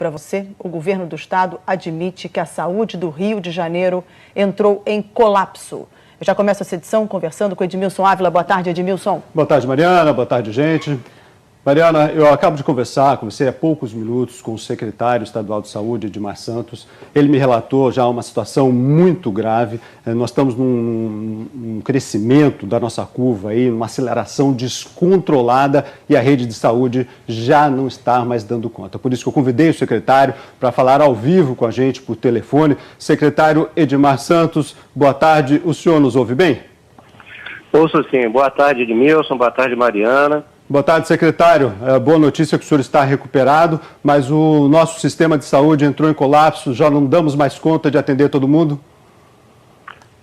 Para você, o governo do estado admite que a saúde do Rio de Janeiro entrou em colapso. Eu já começo essa edição conversando com Edmilson Ávila. Boa tarde, Edmilson. Boa tarde, Mariana. Boa tarde, gente. Mariana, eu acabo de comecei há poucos minutos com o secretário estadual de saúde, Edmar Santos. Ele me relatou já uma situação muito grave. Nós estamos num crescimento da nossa curva aí, uma aceleração descontrolada e a rede de saúde já não está mais dando conta. Por isso que eu convidei o secretário para falar ao vivo com a gente por telefone. Secretário Edmar Santos, boa tarde. O senhor nos ouve bem? Ouço sim. Boa tarde, Edmilson. Boa tarde, Mariana. Boa tarde, secretário. Boa notícia que o senhor está recuperado, mas o nosso sistema de saúde entrou em colapso, já não damos mais conta de atender todo mundo?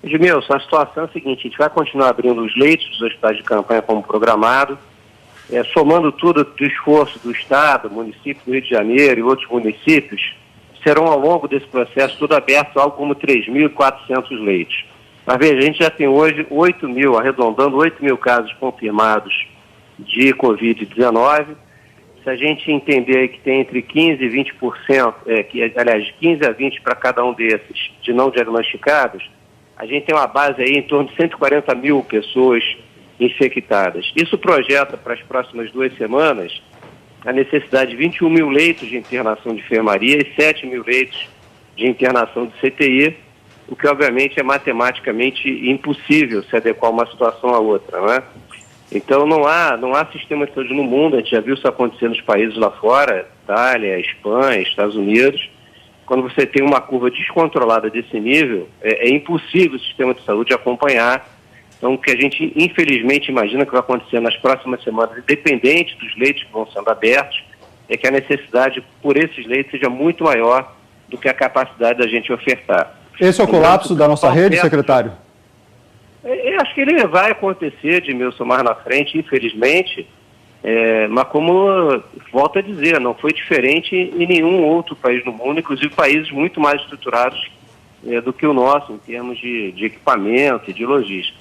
Edmilson, a situação é a seguinte: a gente vai continuar abrindo os leitos dos hospitais de campanha como programado, somando tudo do esforço do Estado, município do Rio de Janeiro e outros municípios, serão ao longo desse processo tudo aberto algo como 3.400 leitos. Mas veja, a gente já tem hoje 8.000, arredondando 8.000 casos confirmados de Covid-19. Se a gente entender que tem entre 15% e 20%, aliás, 15% a 20% para cada um desses de não diagnosticados, a gente tem uma base aí em torno de 140 mil pessoas infectadas. Isso projeta para as próximas 2 semanas a necessidade de 21 mil leitos de internação de enfermaria e 7 mil leitos de internação de CTI, o que obviamente é matematicamente impossível se adequar uma situação à outra, não é? Então não há sistema de saúde no mundo. A gente já viu isso acontecer nos países lá fora, Itália, Espanha, Estados Unidos. Quando você tem uma curva descontrolada desse nível, é impossível o sistema de saúde acompanhar. Então o que a gente infelizmente imagina que vai acontecer nas próximas semanas, independente dos leitos que vão sendo abertos, é que a necessidade por esses leitos seja muito maior do que a capacidade da gente ofertar. Esse é o colapso da nossa rede, secretário? Eu acho que ele vai acontecer, Edmilson, mais na frente, infelizmente, mas como volto a dizer, não foi diferente em nenhum outro país no mundo, inclusive países muito mais estruturados do que o nosso, em termos de equipamento e de logística.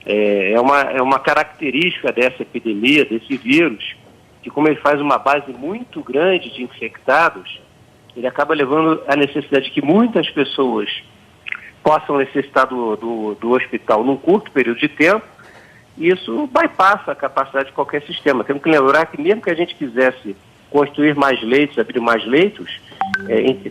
É uma característica dessa epidemia, desse vírus, que como ele faz uma base muito grande de infectados, ele acaba levando à necessidade de que muitas pessoas possam necessitar do hospital num curto período de tempo, e isso bypassa a capacidade de qualquer sistema. Temos que lembrar que mesmo que a gente quisesse construir mais leitos, abrir mais leitos,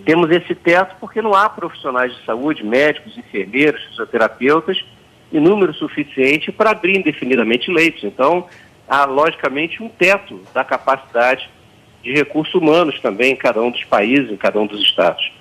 temos esse teto porque não há profissionais de saúde, médicos, enfermeiros, fisioterapeutas, em número suficiente para abrir indefinidamente leitos. Então, há logicamente um teto da capacidade de recursos humanos também em cada um dos países, em cada um dos estados.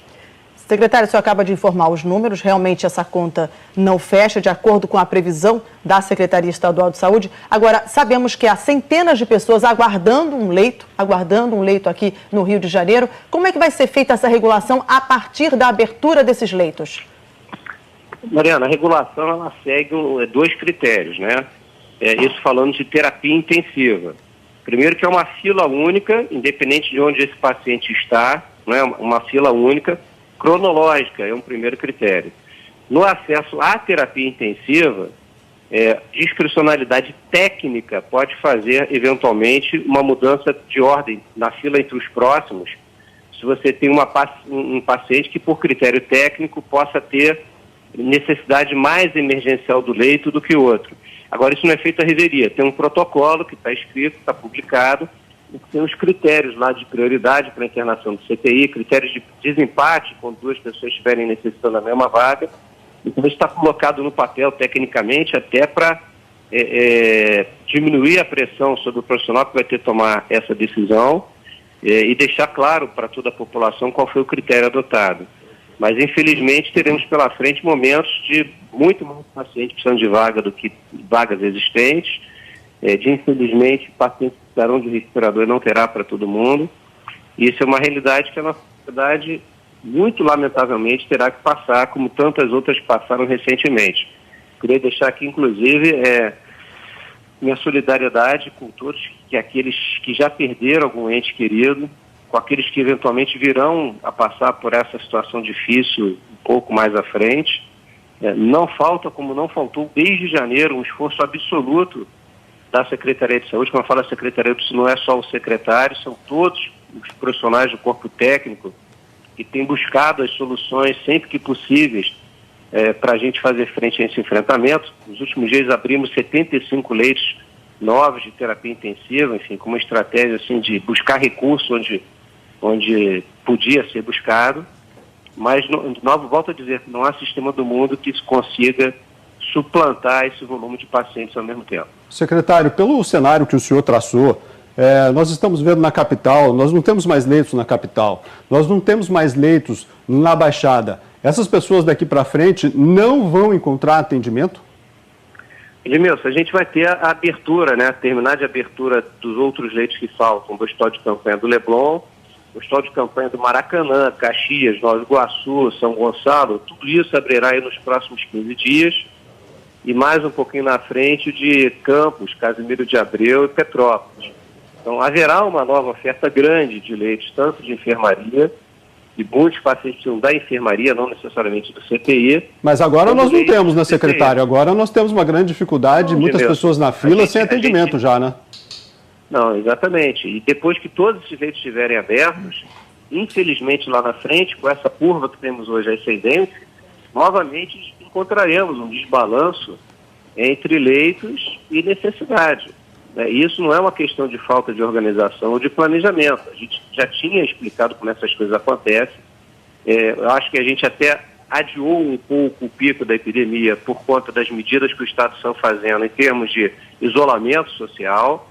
Secretário, o senhor acaba de informar os números, realmente essa conta não fecha de acordo com a previsão da Secretaria Estadual de Saúde. Agora, sabemos que há centenas de pessoas aguardando um leito aqui no Rio de Janeiro. Como é que vai ser feita essa regulação a partir da abertura desses leitos? Mariana, a regulação ela segue 2 critérios, né? Isso falando de terapia intensiva. Primeiro que é uma fila única, independente de onde esse paciente está, né? Uma fila única, cronológica, é um primeiro critério. No acesso à terapia intensiva, discricionalidade técnica pode fazer, eventualmente, uma mudança de ordem na fila entre os próximos, se você tem um paciente que, por critério técnico, possa ter necessidade mais emergencial do leito do que o outro. Agora, isso não é feito à reveria. Tem um protocolo que está escrito, está publicado, tem os critérios lá de prioridade para a internação do CTI, critérios de desempate quando 2 pessoas estiverem necessitando da mesma vaga. Então, isso está colocado no papel tecnicamente até para diminuir a pressão sobre o profissional que vai ter que tomar essa decisão e deixar claro para toda a população qual foi o critério adotado. Mas, infelizmente, teremos pela frente momentos de muito mais pacientes precisando de vaga do que vagas existentes, infelizmente, pacientes que precisarão de respirador não terá para todo mundo. E isso é uma realidade que a nossa sociedade, muito lamentavelmente, terá que passar, como tantas outras passaram recentemente. Queria deixar aqui, inclusive, minha solidariedade com todos aqueles que já perderam algum ente querido, com aqueles que eventualmente virão a passar por essa situação difícil um pouco mais à frente. Não falta, como não faltou desde janeiro, um esforço absoluto da Secretaria de Saúde. Como eu falo, a Secretaria de Saúde não é só o secretário, são todos os profissionais do corpo técnico, que têm buscado as soluções sempre que possíveis para a gente fazer frente a esse enfrentamento. Nos últimos dias abrimos 75 leitos novos de terapia intensiva, enfim, com uma estratégia assim, de buscar recursos onde podia ser buscado, mas, volto a dizer, não há sistema do mundo que consiga suplantar esse volume de pacientes ao mesmo tempo. Secretário, pelo cenário que o senhor traçou, nós estamos vendo na capital, nós não temos mais leitos na capital, nós não temos mais leitos na Baixada. Essas pessoas daqui para frente não vão encontrar atendimento? Edmilson, a gente vai ter a abertura, né, terminar de abertura dos outros leitos que faltam, do Hospital de Campanha do Leblon, o Hospital de Campanha do Maracanã, Caxias, Nova Iguaçu, São Gonçalo, tudo isso abrirá aí nos próximos 15 dias. E mais um pouquinho na frente de Campos, Casimiro de Abreu e Petrópolis. Então haverá uma nova oferta grande de leitos, tanto de enfermaria, e muitos pacientes precisam da enfermaria, não necessariamente do CTI. Mas agora nós não temos, né, secretário? Agora nós temos uma grande dificuldade, muitas pessoas na fila sem atendimento já, né? Não, exatamente. E depois que todos esses leitos estiverem abertos, infelizmente lá na frente, com essa curva que temos hoje ascendente, novamente encontraremos um desbalanço entre leitos e necessidade. Isso não é uma questão de falta de organização ou de planejamento. A gente já tinha explicado como essas coisas acontecem. Eu acho que a gente até adiou um pouco o pico da epidemia por conta das medidas que o Estado está fazendo em termos de isolamento social.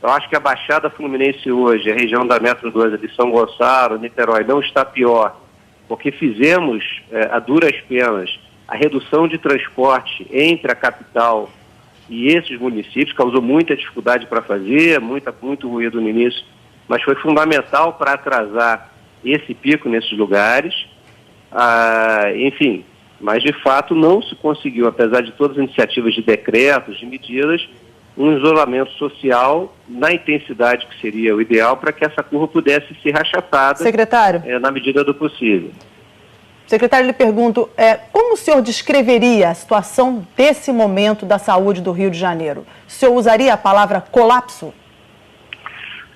Eu acho que a Baixada Fluminense hoje, a região da Metro 2 de São Gonçalo, Niterói, não está pior, porque fizemos, a duras penas, a redução de transporte entre a capital e esses municípios, causou muita dificuldade para fazer, muito ruído no início, mas foi fundamental para atrasar esse pico nesses lugares. Enfim, mas de fato não se conseguiu, apesar de todas as iniciativas de decretos, de medidas, um isolamento social na intensidade que seria o ideal para que essa curva pudesse ser rachatada, secretário, na medida do possível. Secretário, lhe pergunto, como o senhor descreveria a situação desse momento da saúde do Rio de Janeiro? O senhor usaria a palavra colapso?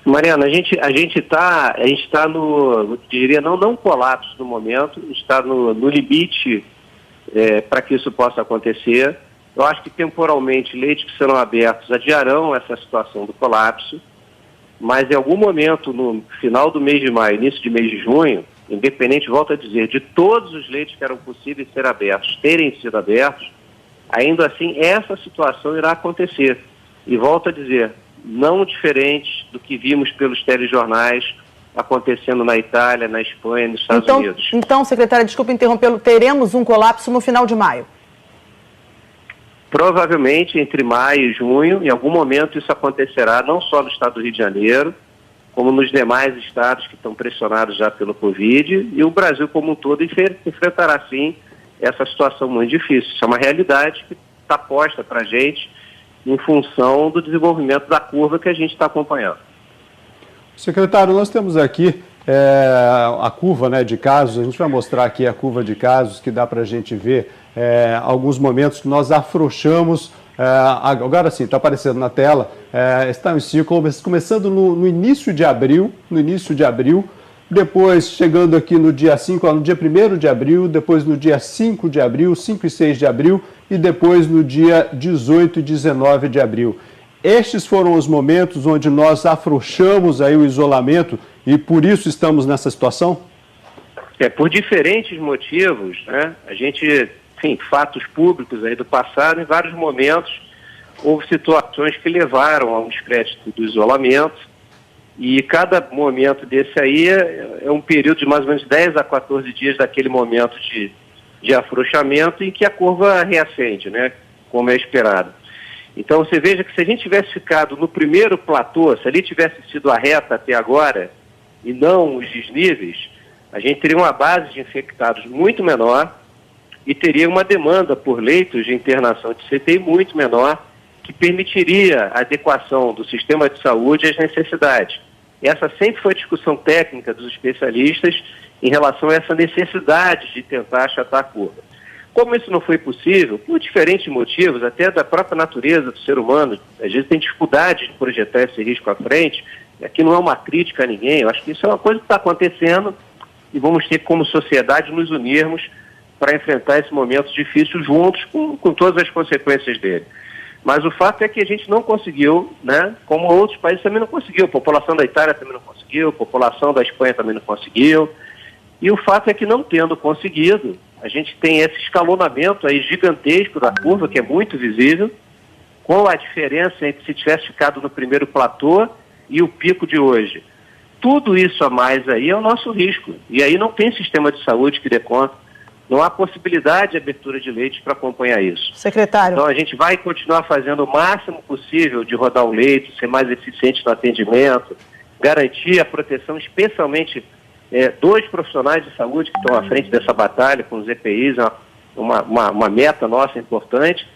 Mariana, a gente está no, diria, não colapso no momento, a gente está no limite para que isso possa acontecer. Eu acho que temporalmente leitos que serão abertos adiarão essa situação do colapso, mas em algum momento, no final do mês de maio, início de mês de junho, independente, volto a dizer, de todos os leitos que eram possíveis ser abertos, terem sido abertos, ainda assim essa situação irá acontecer. E volto a dizer, não diferente do que vimos pelos telejornais acontecendo na Itália, na Espanha, nos Estados Unidos. Então, secretária, desculpa interrompê-lo, teremos um colapso no final de maio? Provavelmente entre maio e junho, em algum momento isso acontecerá, não só no estado do Rio de Janeiro, como nos demais estados que estão pressionados já pelo Covid, e o Brasil como um todo enfrentará, sim, essa situação muito difícil. Isso é uma realidade que está posta para a gente em função do desenvolvimento da curva que a gente está acompanhando. Secretário, nós temos aqui a curva, né, de casos, a gente vai mostrar aqui a curva de casos que dá para a gente ver alguns momentos que nós afrouxamos. Agora sim, está aparecendo na tela, está em ciclo, começando no início de abril, depois chegando aqui no dia 5, no dia 1º de abril, depois no dia 5 de abril, 5 e 6 de abril e depois no dia 18 e 19 de abril. Estes foram os momentos onde nós afrouxamos aí o isolamento e por isso estamos nessa situação? Por diferentes motivos, né? A gente, enfim, fatos públicos aí do passado, em vários momentos houve situações que levaram ao descrédito do isolamento e cada momento desse aí é um período de mais ou menos 10 a 14 dias daquele momento de afrouxamento em que a curva reacende, né? Como é esperado. Então você veja que se a gente tivesse ficado no primeiro platô, se ali tivesse sido a reta até agora e não os desníveis, a gente teria uma base de infectados muito menor e teria uma demanda por leitos de internação de CTI muito menor, que permitiria a adequação do sistema de saúde às necessidades. Essa sempre foi a discussão técnica dos especialistas em relação a essa necessidade de tentar achatar a curva. Como isso não foi possível, por diferentes motivos, até da própria natureza do ser humano, às vezes tem dificuldade de projetar esse risco à frente, aqui não é uma crítica a ninguém, eu acho que isso é uma coisa que está acontecendo e vamos ter que, como sociedade, nos unirmos para enfrentar esse momento difícil juntos, com todas as consequências dele. Mas o fato é que a gente não conseguiu, né, como outros países também não conseguiu, a população da Itália também não conseguiu, a população da Espanha também não conseguiu, e o fato é que não tendo conseguido, a gente tem esse escalonamento aí gigantesco da curva, que é muito visível, com a diferença entre se tivesse ficado no primeiro platô e o pico de hoje. Tudo isso a mais aí é o nosso risco. E aí não tem sistema de saúde que dê conta. Não há possibilidade de abertura de leitos para acompanhar isso. Secretário. Então a gente vai continuar fazendo o máximo possível de rodar o leito, ser mais eficiente no atendimento, garantir a proteção, especialmente dos profissionais de saúde que estão à frente dessa batalha, com os EPIs, uma meta nossa importante.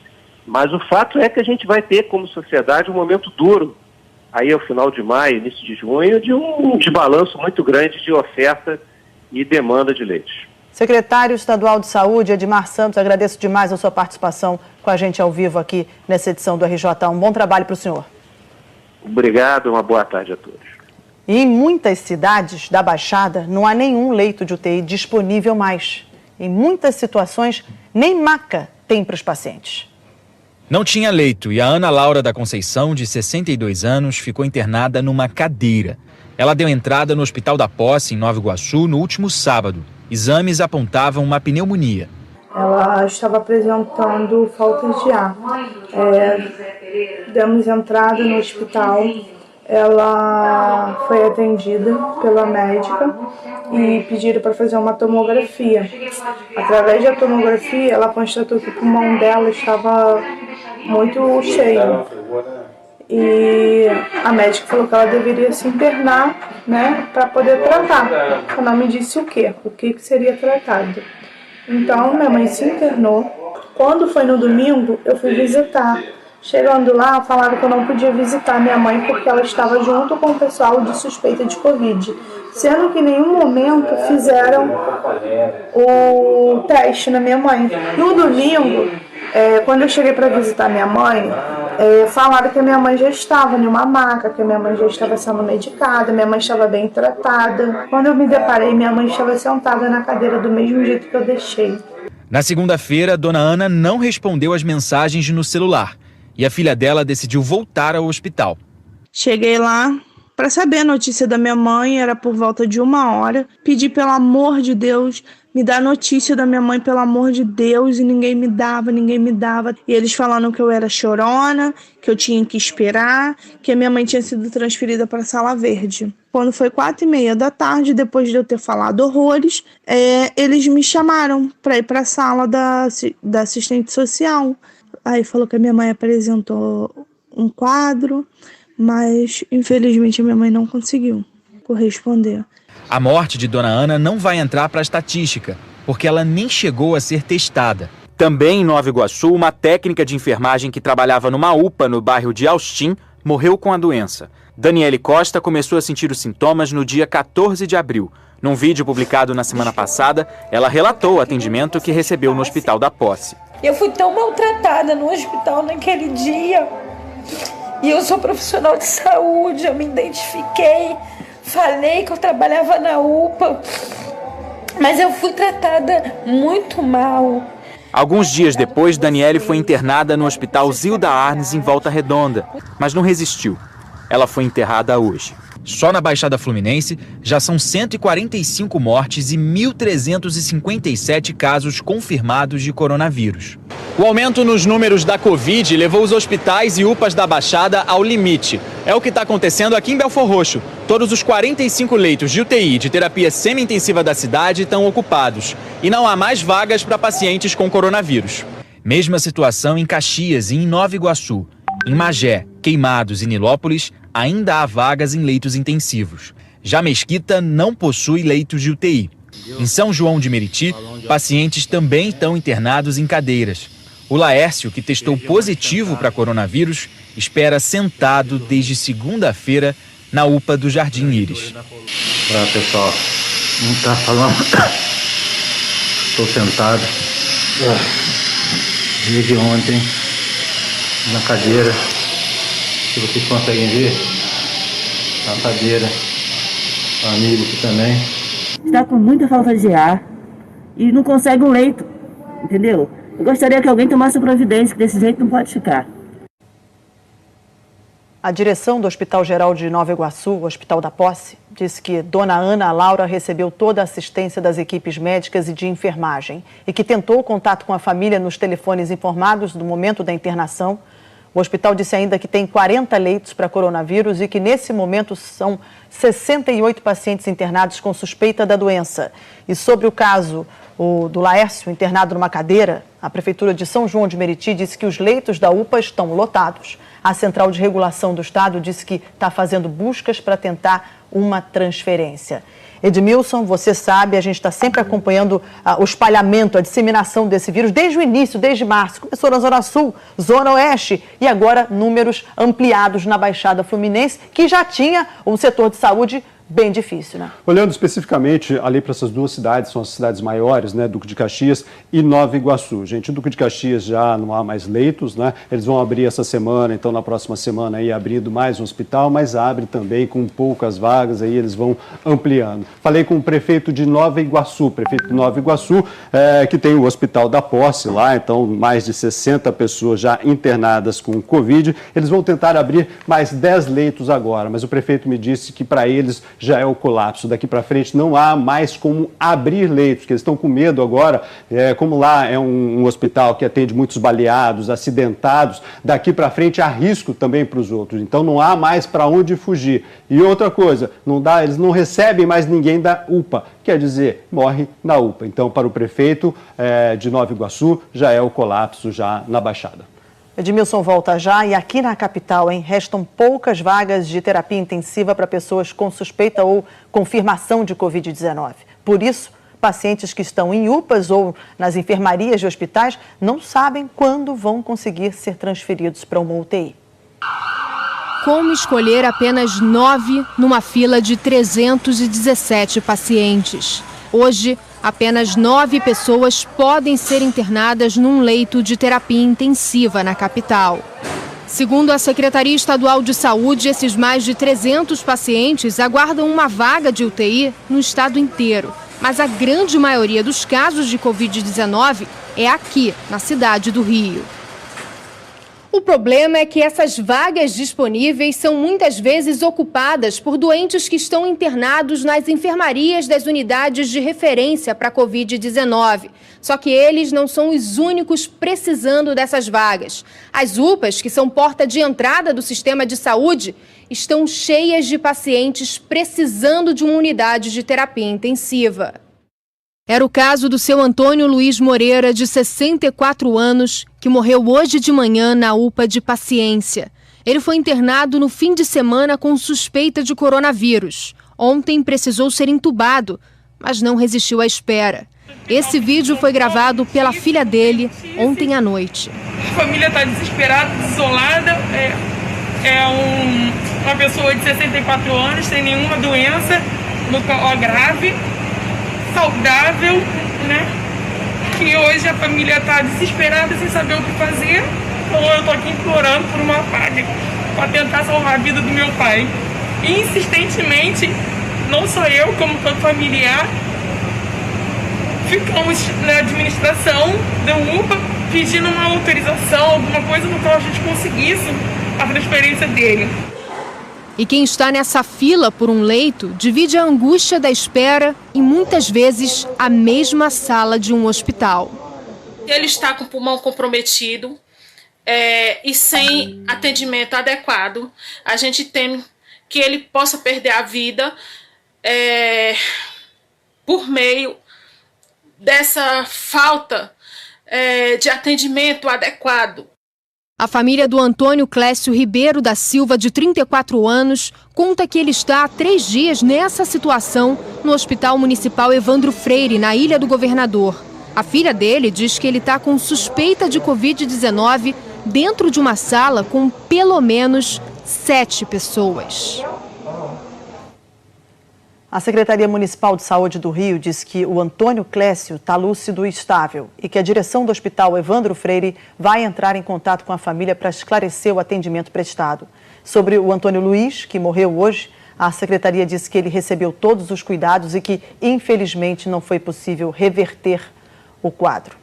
Mas o fato é que a gente vai ter, como sociedade, um momento duro, aí ao final de maio, início de junho, de um desbalanço muito grande de oferta e demanda de leitos. Secretário Estadual de Saúde, Edmar Santos, agradeço demais a sua participação com a gente ao vivo aqui nessa edição do RJ. Um bom trabalho para o senhor. Obrigado, uma boa tarde a todos. E em muitas cidades da Baixada não há nenhum leito de UTI disponível mais. Em muitas situações, nem maca tem para os pacientes. Não tinha leito e a Ana Laura da Conceição, de 62 anos, ficou internada numa cadeira. Ela deu entrada no Hospital da Posse, em Nova Iguaçu, no último sábado. Exames apontavam uma pneumonia. Ela estava apresentando falta de ar. Demos entrada no hospital. Ela foi atendida pela médica e pediram para fazer uma tomografia. Através da tomografia, ela constatou que o pulmão dela estava muito cheio. E a médica falou que ela deveria se internar, né, para poder tratar. Ela não me disse o que seria tratado. Então, minha mãe se internou. Quando foi no domingo, eu fui visitar. Chegando lá, falaram que eu não podia visitar minha mãe porque ela estava junto com o pessoal de suspeita de Covid. Sendo que em nenhum momento fizeram o teste na minha mãe. No domingo, quando eu cheguei para visitar minha mãe, falaram que a minha mãe já estava em uma maca, que a minha mãe já estava sendo medicada, minha mãe estava bem tratada. Quando eu me deparei, minha mãe estava sentada na cadeira do mesmo jeito que eu deixei. Na segunda-feira, Dona Ana não respondeu às mensagens no celular e a filha dela decidiu voltar ao hospital. Cheguei lá para saber a notícia da minha mãe, era por volta de 1h. Pedi, pelo amor de Deus, me dá notícia da minha mãe, pelo amor de Deus, e ninguém me dava. E eles falando que eu era chorona, que eu tinha que esperar, que a minha mãe tinha sido transferida para a Sala Verde. Quando foi 4h30 da tarde, depois de eu ter falado horrores, eles me chamaram para ir para a sala da assistente social. Aí falou que a minha mãe apresentou um quadro, mas infelizmente a minha mãe não conseguiu corresponder. A morte de Dona Ana não vai entrar para a estatística, porque ela nem chegou a ser testada. Também em Nova Iguaçu, uma técnica de enfermagem que trabalhava numa UPA no bairro de Austin morreu com a doença. Daniele Costa começou a sentir os sintomas no dia 14 de abril. Num vídeo publicado na semana passada, ela relatou o atendimento que recebeu no Hospital da Posse. Eu fui tão maltratada no hospital naquele dia. E eu sou profissional de saúde, eu me identifiquei, falei que eu trabalhava na UPA, mas eu fui tratada muito mal. Alguns dias depois, Daniele foi internada no Hospital Zilda Arnes, em Volta Redonda, mas não resistiu. Ela foi enterrada hoje. Só na Baixada Fluminense já são 145 mortes e 1.357 casos confirmados de coronavírus. O aumento nos números da Covid levou os hospitais e UPAs da Baixada ao limite. É o que está acontecendo aqui em Belfor Roxo. Todos os 45 leitos de UTI de terapia semi-intensiva da cidade estão ocupados. E não há mais vagas para pacientes com coronavírus. Mesma situação em Caxias e em Nova Iguaçu. Em Magé, Queimados e Nilópolis, ainda há vagas em leitos intensivos. Já Mesquita não possui leitos de UTI. Em São João de Meriti, pacientes também estão internados em cadeiras. O Laércio, que testou positivo para coronavírus, espera sentado desde segunda-feira na UPA do Jardim Íris. Pessoal, não está falando. Estou sentado desde ontem na cadeira. Se vocês conseguem ver, Tapadeira, família aqui também. Está com muita falta de ar e não consegue um leito, entendeu? Eu gostaria que alguém tomasse providência, que desse jeito não pode ficar. A direção do Hospital Geral de Nova Iguaçu, o Hospital da Posse, disse que dona Ana Laura recebeu toda a assistência das equipes médicas e de enfermagem e que tentou contato com a família nos telefones informados no momento da internação. O hospital disse ainda que tem 40 leitos para coronavírus e que nesse momento são 68 pacientes internados com suspeita da doença. E sobre o caso do Laércio, internado numa cadeira, a Prefeitura de São João de Meriti disse que os leitos da UPA estão lotados. A Central de Regulação do Estado disse que está fazendo buscas para tentar uma transferência. Edmilson, você sabe, a gente está sempre acompanhando o espalhamento, a disseminação desse vírus desde o início, desde março. Começou na Zona Sul, Zona Oeste e agora números ampliados na Baixada Fluminense, que já tinha um setor de saúde bem difícil, né? Olhando especificamente ali para essas duas cidades, são as cidades maiores, né, Duque de Caxias e Nova Iguaçu. Gente, o Duque de Caxias já não há mais leitos, né? Eles vão abrir essa semana, então na próxima semana aí abrindo mais um hospital, mas abre também com poucas vagas, aí eles vão ampliando. Falei com o prefeito de Nova Iguaçu, que tem o Hospital da Posse lá, então mais de 60 pessoas já internadas com Covid. Eles vão tentar abrir mais 10 leitos agora, mas o prefeito me disse que para eles já é o colapso. Daqui para frente não há mais como abrir leitos, porque eles estão com medo agora, como lá é um hospital que atende muitos baleados, acidentados, daqui para frente há risco também para os outros. Então não há mais para onde fugir. E outra coisa, eles não recebem mais ninguém da UPA, quer dizer, morre na UPA. Então para o prefeito de Nova Iguaçu já é o colapso já na Baixada. Edmilson volta já e aqui na capital, restam poucas vagas de terapia intensiva para pessoas com suspeita ou confirmação de Covid-19. Por isso, pacientes que estão em UPAs ou nas enfermarias de hospitais não sabem quando vão conseguir ser transferidos para uma UTI. Como escolher apenas 9 numa fila de 317 pacientes? Hoje, apenas 9 pessoas podem ser internadas num leito de terapia intensiva na capital. Segundo a Secretaria Estadual de Saúde, esses mais de 300 pacientes aguardam uma vaga de UTI no estado inteiro. Mas a grande maioria dos casos de Covid-19 é aqui, na cidade do Rio. O problema é que essas vagas disponíveis são muitas vezes ocupadas por doentes que estão internados nas enfermarias das unidades de referência para a Covid-19. Só que eles não são os únicos precisando dessas vagas. As UPAs, que são porta de entrada do sistema de saúde, estão cheias de pacientes precisando de uma unidade de terapia intensiva. Era o caso do seu Antônio Luiz Moreira, de 64 anos, que morreu hoje de manhã na UPA de Paciência. Ele foi internado no fim de semana com suspeita de coronavírus. Ontem precisou ser entubado, mas não resistiu à espera. Esse vídeo foi gravado pela filha dele ontem à noite. A família está desesperada, isolada. Uma pessoa de 64 anos, sem nenhuma doença grave, saudável, né? Que hoje a família está desesperada, sem saber o que fazer. Então eu estou aqui implorando por uma vaga para tentar salvar a vida do meu pai. E insistentemente, não só eu, como todo familiar, ficamos na administração da UPA pedindo uma autorização, alguma coisa no qual a gente conseguisse a transferência dele. E quem está nessa fila por um leito divide a angústia da espera e muitas vezes a mesma sala de um hospital. Ele está com o pulmão comprometido e sem atendimento adequado. A gente teme que ele possa perder a vida por meio dessa falta de atendimento adequado. A família do Antônio Clécio Ribeiro da Silva, de 34 anos, conta que ele está há 3 dias nessa situação no Hospital Municipal Evandro Freire, na Ilha do Governador. A filha dele diz que ele está com suspeita de Covid-19 dentro de uma sala com pelo menos 7 pessoas. A Secretaria Municipal de Saúde do Rio diz que o Antônio Clécio está lúcido e estável e que a direção do Hospital Evandro Freire vai entrar em contato com a família para esclarecer o atendimento prestado. Sobre o Antônio Luiz, que morreu hoje, A secretaria disse que ele recebeu todos os cuidados e que, infelizmente, não foi possível reverter o quadro.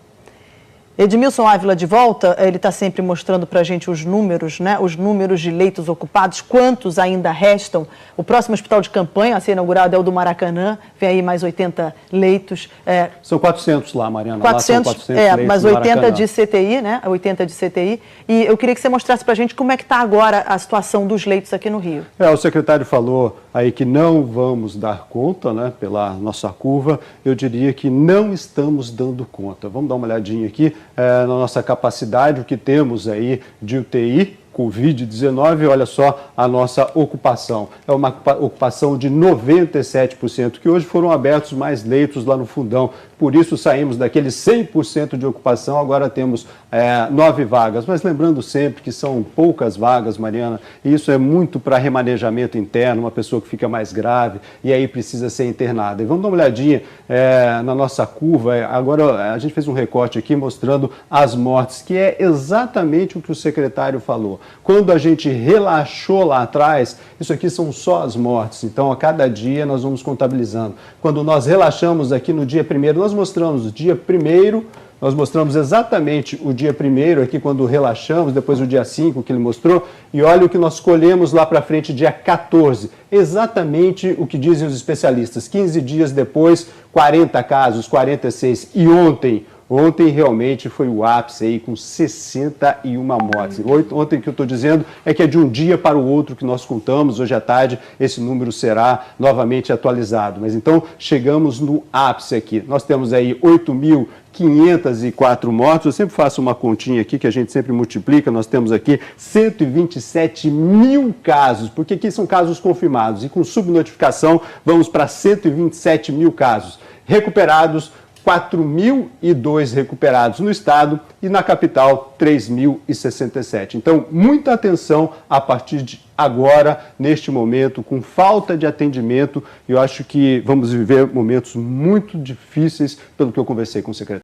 Edmilson Ávila de volta, ele está sempre mostrando para a gente os números, né? Os números de leitos ocupados, quantos ainda restam. O próximo hospital de campanha a ser inaugurado é o do Maracanã, vem aí mais 80 leitos. São 400 lá, Mariana. 400, lá são 400 leitos mas 80 de CTI, né? 80 de CTI. E eu queria que você mostrasse para a gente como é que está agora a situação dos leitos aqui no Rio. O secretário falou aí que não vamos dar conta, né, pela nossa curva. Eu diria que não estamos dando conta. Vamos dar uma olhadinha aqui na nossa capacidade, o que temos aí de UTI, Covid-19, olha só a nossa ocupação. É uma ocupação de 97%, que hoje foram abertos mais leitos lá no fundão. Por isso saímos daquele 100% de ocupação, agora temos 9 vagas. Mas lembrando sempre que são poucas vagas, Mariana, e isso é muito para remanejamento interno, uma pessoa que fica mais grave e aí precisa ser internada. E vamos dar uma olhadinha na nossa curva. Agora a gente fez um recorte aqui mostrando as mortes, que é exatamente o que o secretário falou. Quando a gente relaxou lá atrás, isso aqui são só as mortes. Então, a cada dia nós vamos contabilizando. Quando nós relaxamos aqui no dia 1º, nós mostramos o dia 1º, nós mostramos exatamente o dia 1º aqui quando relaxamos, depois o dia 5 que ele mostrou, e olha o que nós colhemos lá para frente, dia 14. Exatamente o que dizem os especialistas. 15 dias depois, 40 casos, 46. E Ontem realmente foi o ápice aí com 61 mortes. Ontem o que eu estou dizendo é que é de um dia para o outro que nós contamos. Hoje à tarde esse número será novamente atualizado. Mas então chegamos no ápice aqui. Nós temos aí 8.504 mortos. Eu sempre faço uma continha aqui que a gente sempre multiplica. Nós temos aqui 127 mil casos, porque aqui são casos confirmados. E com subnotificação vamos para 127 mil casos. Recuperados, 4.002 recuperados no estado e na capital 3.067. Então, muita atenção a partir de agora, neste momento, com falta de atendimento. Eu acho que vamos viver momentos muito difíceis, pelo que eu conversei com o secretário.